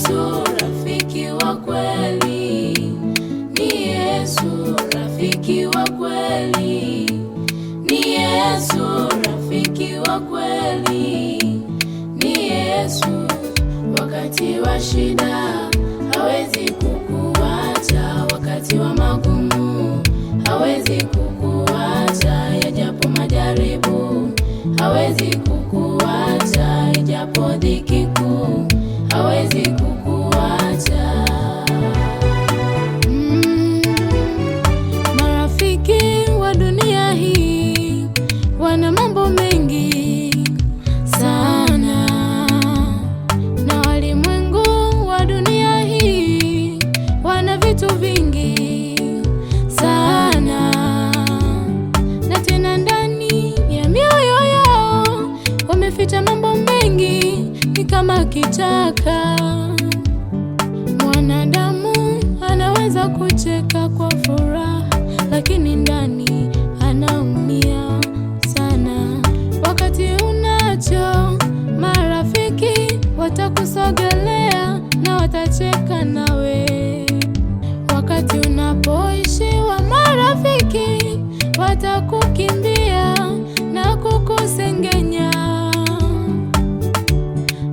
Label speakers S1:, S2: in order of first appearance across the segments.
S1: Yesu rafiki wa kweli, ni Yesu rafiki wa kweli, ni Yesu rafiki wa kweli, ni Yesu. Wakati wa shida hawezi kukuacha, wakati wa magumu hawezi kukuacha, yajapo majaribu hawezi kukuacha, ijapo dhiki kuu hawezi kukuacha. Marafiki wa dunia hii wana mambo mengi sana, na walimwengu wa dunia hii wana vitu vingi sana, na tena ndani ya mioyo yao wameficha mambo mengi, ni kama kichaka. Mwanadamu anaweza kucheka kwa furaha, lakini ndani anaumia sana. Wakati unacho marafiki watakusogelea na watacheka nawe. Wakati unapoishiwa marafiki watakukimbia na kukusengenya,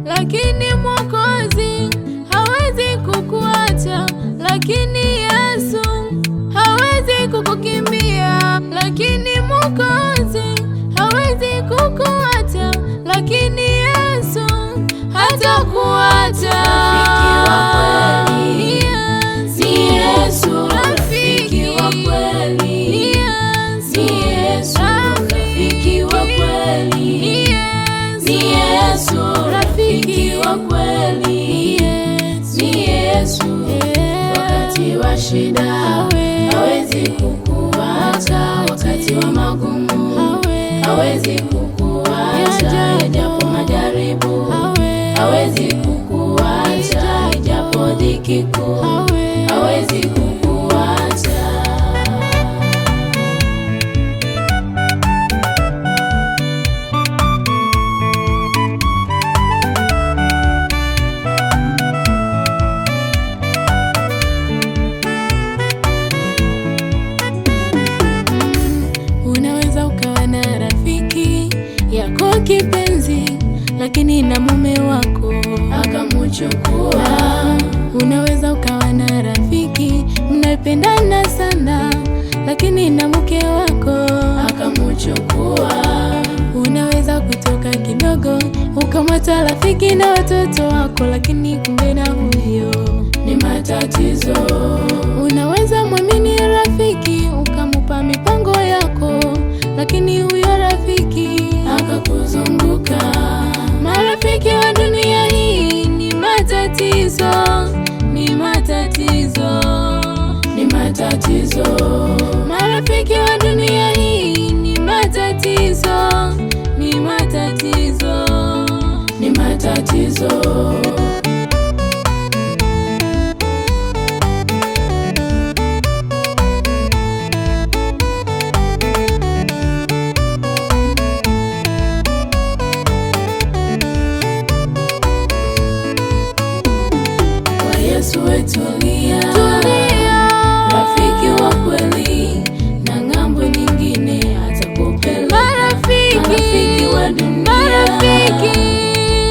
S1: lakini Mwokozi hawezi kukuacha, lakini Yesu hawezi kukukimbia, lakini Mwokozi hawezi kukuacha, lakini Yesu hatakuacha. Rafiki wa kweli, ni Yesu rafiki wa kweli, ni Yesu rafiki wa kweli, ni Yesu. Wakati wa shida hawezi kukuacha, wakati wa magumu hawezi kukuacha, yajapo majaribu hawezi kukuacha, ijapo dhiki kuu hawezi kukuacha. Unaweza ukawa na rafiki yako kipenzi, lakini na mume wako akamuchukua. Unaweza ukawa na rafiki mnapendana sana, lakini na mke wako akamuchukua. Unaweza kutoka kidogo ukamwacha rafiki na watoto wako, lakini kumbe na huyo ni matatizo. Unaweza mwamini rafiki ukamupa mipango yako, lakini huyo rafiki akakuzunguka. Marafiki wa dunia hii ni matatizo, ni matatizo, ni matatizo. Marafiki wa dunia hii ni matatizo, ni matatizo, ni matatizo. Yesu wetulia, rafiki wa kweli, na ng'ambo nyingine atakupeleka. Marafiki wa dunia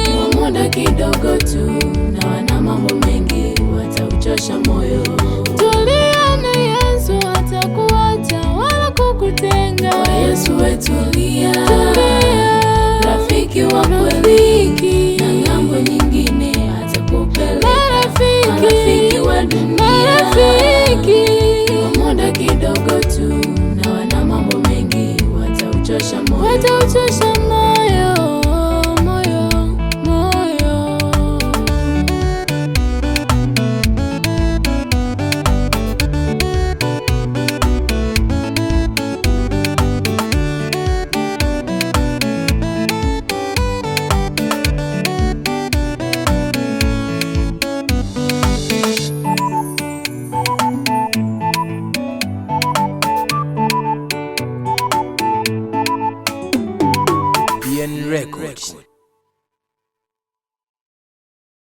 S1: ni wa muda kidogo tu, na wana mambo mengi, watauchosha moyo. Tulia na Yesu hatakuacha wala kukutenga. Kwa Yesu wetulia, rafiki wa kweli, na ng'ambo nyingine atakupeleka. Marafiki wa dunia wa muda kidogo tu, na wana mambo mengi, watauchosha moyo, watauchosha moyo, moyo, moyo.
S2: Records.